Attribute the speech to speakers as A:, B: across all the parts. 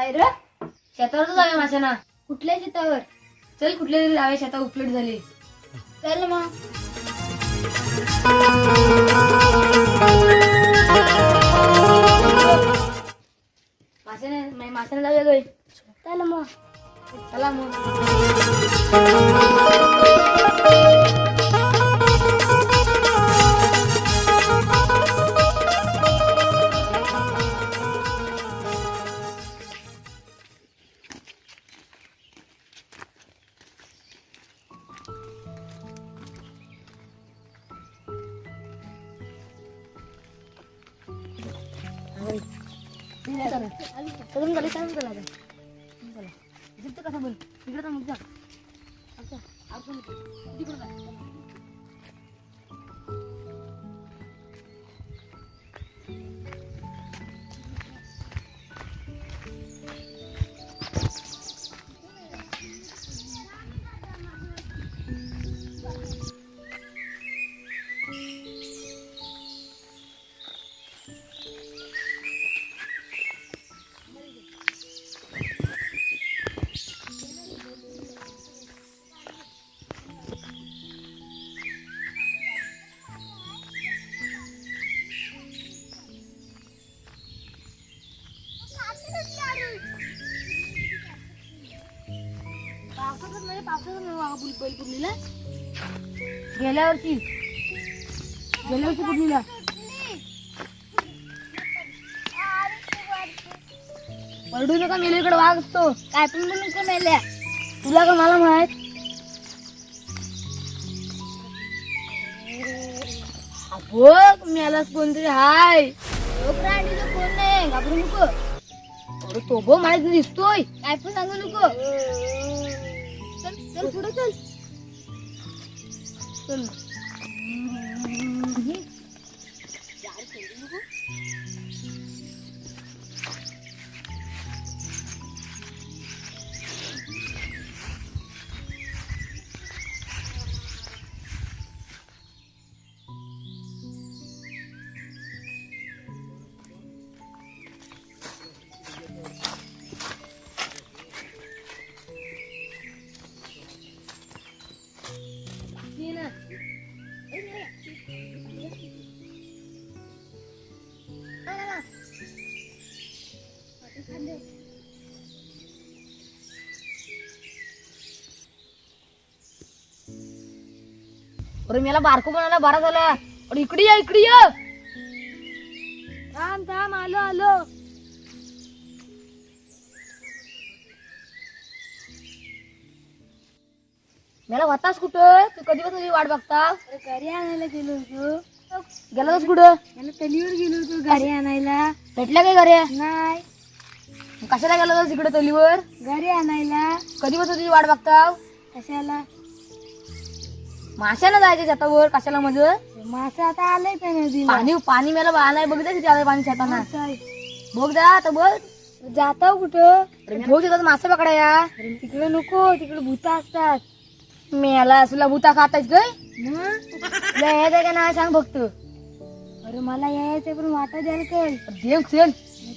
A: काय रे? शेतावर जाऊया माशाना. कुठल्या शेतावर? चल कुठल्या तरी जाऊया, शेता उपलट झाली. चल मग. माशाने जाऊया गं. चल मग. चला मग. गेल्या वर्षी पुरलीला पडू नका. मेलीकडे वाघ असतो. काय पण बोलू नका मेल्या. तुला का मला माहित? बघ मेलाच कोणतरी हाय. प्राणीचं कोण नाही, घाबरू नको. अरे तो बघ माहित दिसतोय. काय पण सांगू नको. चल चल पुढे चल. चल अरे मला बारको बनायला बरा झाला. अरे इकडे या, इकडे या. थांब थांब, आलो आलो. मला होतास कुठं? तू कधीपासून तुझी वाट बघता? गाडी आणायला गेलो होतो. गेला होतास कुठं? मला तलीवर गेलो होतो गाडी आणायला. भेटल्या काय गाड्या? नाही. कशाला गेला होतास इकडे तलीवर? गाडी आणायला. कधीपासून तुझी वाट बघता? कशाला? माशाला जायचे शेतावर. कशाला म्हणजे? मासा आता आलाय का नदी? पाणी मला आलाय. बघ किती आलाय पाणी शेताना. बघ जा आता बघ. जाता कुठं? भाऊ शेतात मासा पकडाया. तिकडे नको, तिकडे भूता असतात. मेला तुला भूता खातायच काय? यायचं का नाही सांग फक्त. अरे मला यायचं पण वाटा द्याल काय? देव चल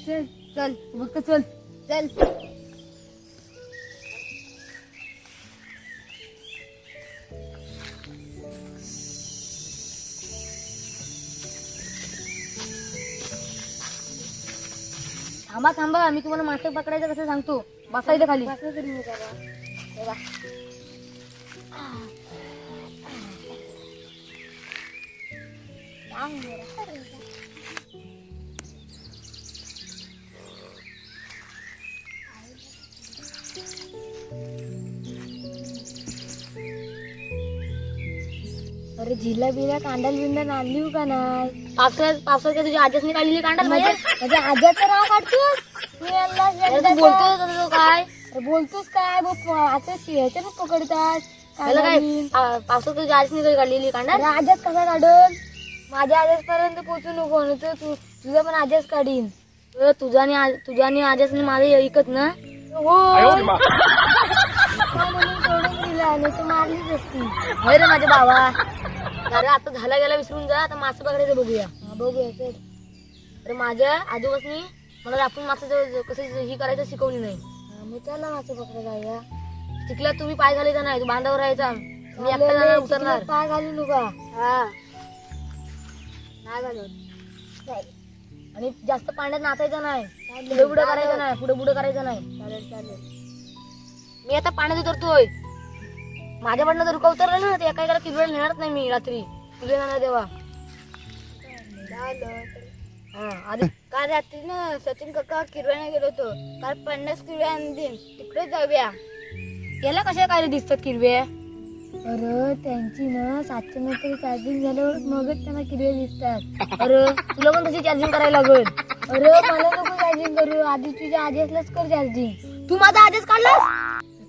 A: चल चल फक्त चल चल. थांबा थांबा, मी तुम्हाला मासे पकडायचं कसं सांगतो. बसायचं खाली. अरे झिला बिला कांडाल बिंडा आणली का नाही? पावसाळ्यात तुझ्या आजासने काढलेली कांडाल. माझ्या आजाचं नाव काढतोस तू? बोलतोस काय? बोलतोस काय? ह्याच्या पकडतात काय? पावसाळ्यात तुझ्या आजासने काढलेली कांडाल. आजास कसा काढल? माझ्या आजास पर्यंत पोहोचू नको. तुझा पण आजास काढीन. तुझा आणि आजासने माझं ऐकत ना. हो म्हणून सोडून दिला, नाही तर मारलीच असती. होय रे माझ्या बाबा. अरे आता झाला गेला विसरून जा. आता मासे पकडायचं बघूया. बघूया चल. अरे माझ्या आजोबासनी मला आपण मासे कसं ही करायचं शिकवली नाही. मी त्याला मासे पकडत आहे. चिखल्यात तुम्ही पाय घालायचा नाही, तू बांधावर राहायचा. मी एकटा जाणार उतरणार. पाय घालू नका. हा नाही घालत. आणि जास्त पाण्यात नाचायचं नाही, पुढे पुढे करायचं नाही, पुढे पुढे करायचं नाही. चालेल चालेल. मी आता पाण्यात उतरतोय. माझ्याकडनं जर का उतरलं ना ते एका एकाला किरवेळ नेणार नाही मी रात्री. तुझे ना तेव्हा आधी काल रात्री ना सचिन काका किरव्याने गेलो होतो. काल 50 किरव्या आणतील, तिकडे जाऊया. याला कशा काय दिसतात किरवे? अरे त्यांची ना 700 चार्जिंग झाल्यावर मगच त्यांना किरवे दिसतात. अरे तुला पण तशी चार्जिंग करायला लागेल. अरे मला नको चार्जिंग करू, आधी तुझ्या आजेसलाच कर चार्जिंग. तू माझा आजेस काढलास?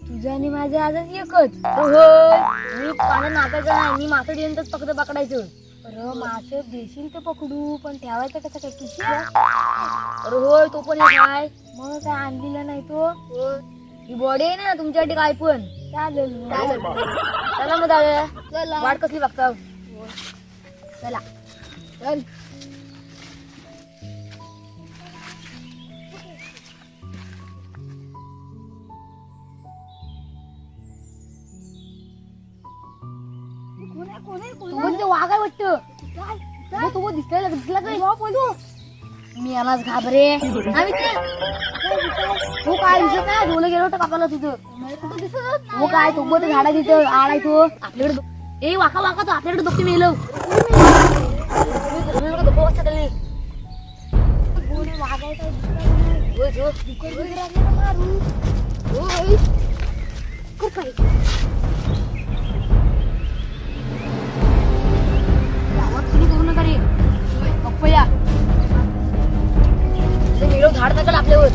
A: तुझा आणि माझा आजेस एकच. मी पाण्यात नाचायचं नाही, मी मासे देऊन फक्त पकडायचं. अरे मासे देशील तर पकडू, पण ठेवायचं कसं काय किशी? अरे होय तो पण काय मग काय आणलेलं नाही तो. ही बॉडी आहे ना तुमच्यासाठी काय पण. चालेल चला मग जाऊया. वाट कसली बघता? चला चल. वाघ आहे वाटतं. तो दिसला काय? मी यालाच घाबरे. हो काय दिसत नाही, डोलं गेलो होतं कापाला तिथं. हो काय तो झाडा तिथं आडाय तो आपल्याकडे. ए वाका वाका तो आपल्याकडे बघते मी येलो. झाड टाकल आपल्यावर.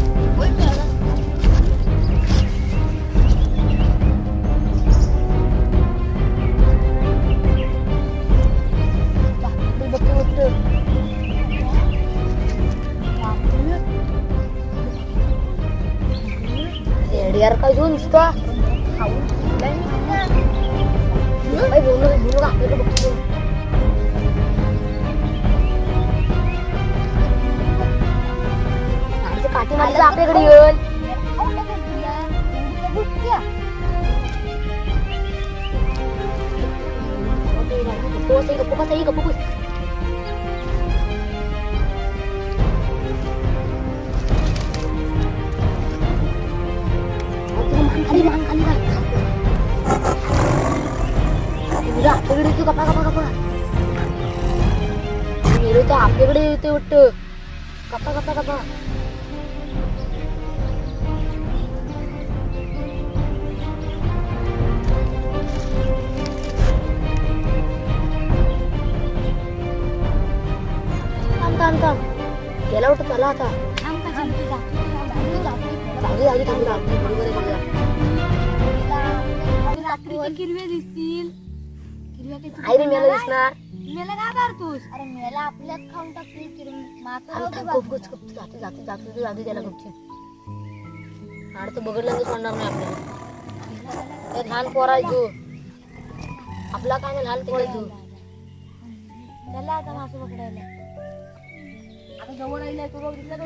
A: यार काय घेऊन नुसता खाऊन बोलू आपल्याकडे बघतो. काठी माझी आपल्याकडे येईल. आपल्याकडे येतो कपा कपा कपा. मेरे तो आपल्याकडे येते वाटतं. कपा कपा कपा. गेला होता चला आता. किरवे दिसतील. किरव्या मेला दिसणार. मेला काय करतोस? अरे मेला आपल्यात खाऊन टाकतील. जाते त्याला गपची. आडचं बघडलं सोडणार नाही आपल्याला. लहान पोरायचो आपला काय नाही, लहान पोरायचो. चला आता मासे पकडायला. आता जवळ राहिलाय तो बघ दिसला तो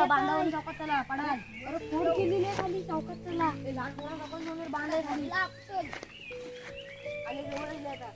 A: बांधावर चौकात चला पडाल. अरे फोड केलेली आहे खाली चौकात चला. लहान पोरा बांधाय खाली आणि जवळ राहिलाय आता.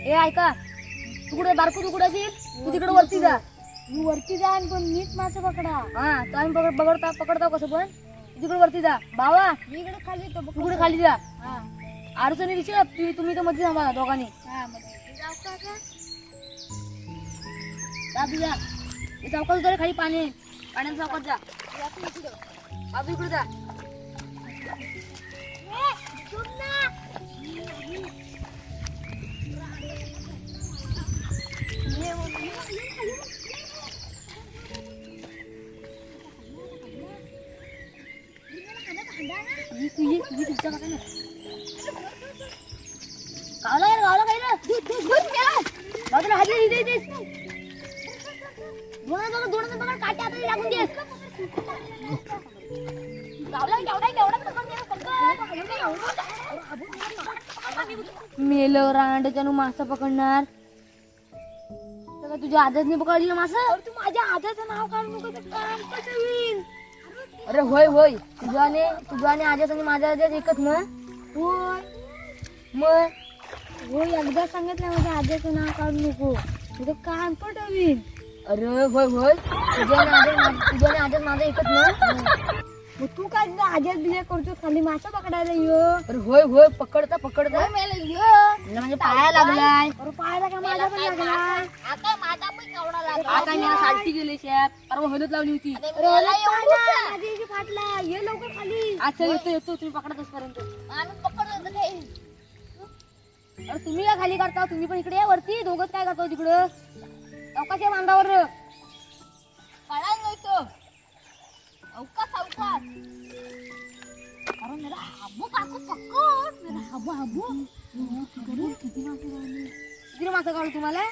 A: ए ऐका, तू कुठे बारकू तू कुठे असेल? तू तिकडे वरती जा. मी वरती जा पण नीट मासे पकडा. हा तो आम्ही पकडता कसं पण. तिकडे वरती जा. बाबा मी इकडे खाली येतो. तू कुठे खाली जा. अडचणी दिसत तुम्ही तर मध्ये थांबा दोघांनी. जा चौकात उतर खाली पाणी. पाण्यात चौकात जा. बाबू इकडे जा. तुमच्या गावला काय बाजूला हाजी इथे दोन काटे आता लागून दे मेलं रांडच्यानं मासा पकडणार तर तुझ्या आजातने पकडलेलं मासा तू माझ्या आजाचं नाव काढू नको काम कसं होईल अरे होय होय तुझ्याने आजाच आणि माझ्या आजाच एकच ना होय मग होय एकदा सांगितलं माझ्या आजाचं नाव काढू नको तुझं काम पटवीन अरे होय होय तुझ्याने आजाच माझं एकच ना मग तू काय आजात बिजा करतो खाली मासा पकडायला ये अरे होय होय पकडता म्हणजे पाया लागलाय अरे पायाला काय माझा पण लागलाय आता मी सालटी गेले शेत परवा हलत लावली होती फाटला ये लवकर खाली अच्छा येतो तुम्ही पकडत असपर्यंत अरे तुम्ही काय खाली करता तुम्ही पण इकडे या वरती दोघच काय करतो तिकडं चौकाच्या बांधावर अरे मेरा हाबू काकू पकड मेरा हाबू किती मासा काढू तुम्हाला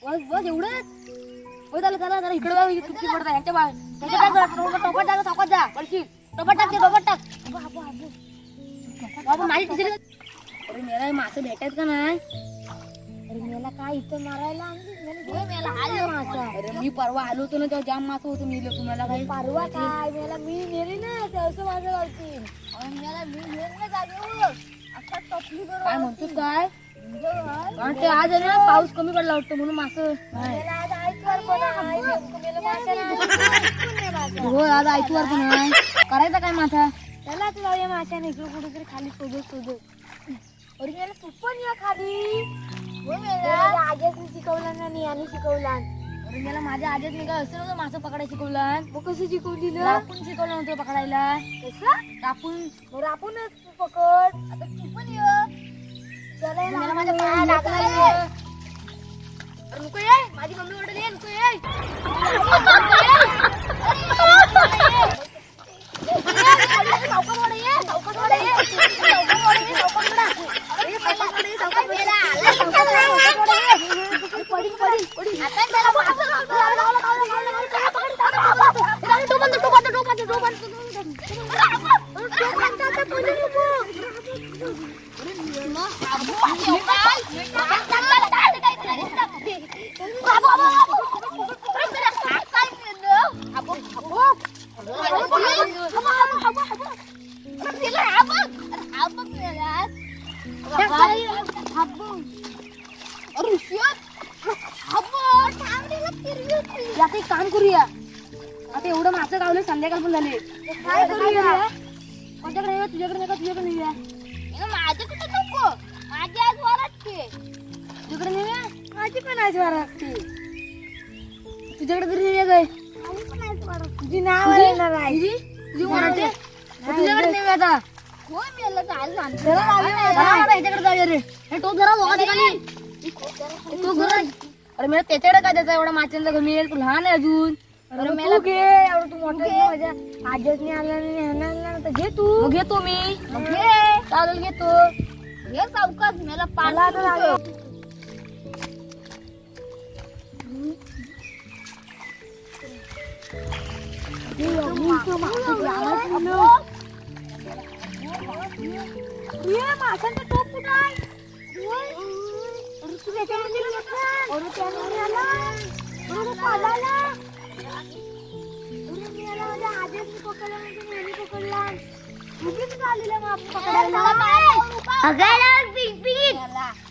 A: बस एवढंच हो झालं चला इकडे तुमची पडता ह्याच्या टोपट टाक सावकात जा पडशी टोपट टाक बाबा माझी तिसरी अरे मेला मासे भेटत का नाही अरे मेला काय इथं मारायला अरे मी परवा आलो होतो ना तेव्हा जाम मासा होतो मी तुम्हाला काय परवा काय मेला मी नेली ना असं माझं गावतील काय म्हणतोस काय ते आज आहे ना पाऊस कमी पडला वाटतो म्हणून मासं हो आज आयतवार पण आहे करायचा काय मासा त्याला लावूया माशाने इकडे कुठेतरी खाली शोधत अरे मेला तू पण या खाली आजच शिकवला ना आणि शिकवला अरे मला माझ्या आजच मी काय असं नव्हतं मासा पकडायला शिकवला मग कसं शिकवली रापून शिकवलं नव्हतं पकडायला कसं रापूनच पकड आता तू पण ये मला माझ्या पाया लागला नको ये माझी मम्मी ऑर्डर ये नको ये एक काम करूया आता एवढं मासे गावले संध्याकाळ पण झाले काय करूया कोणत्याकडे येऊया तुझ्याकडे नाही का तुझ्याकडे येऊया माझ्याकडे नको माझी आज वाराटते तुझ्याकडे नेऊया माझी पण आज वाराटते तुझ्याकडे तरी नेऊया काय तुझी नाव येणार आहे तुझी वाराटते तुझ्याकडे नेऊया आता होय मी याला आज ह्याच्याकडे जाऊया रे हे टोक जरा बघा ठिकाणी तो घर अरे मला त्याच्याकडे काय त्याचा एवढा माशांचा घर मिळेल तू लहान आहे अजून अरे मला घे एवढं तू मोठा माझ्या आजच आला तर घे तू घेतो मी घे चालेल घेतो घे सावकाश मला पाला माशांचा टोप कुठं आहे तू त्याच्यामध्ये अरे त्याने आला अरे पालाला अरे मी आला माझ्या आजच पकडला म्हणजे मी पकडला कुठेच आलेला मग पकडायला अगं पिंक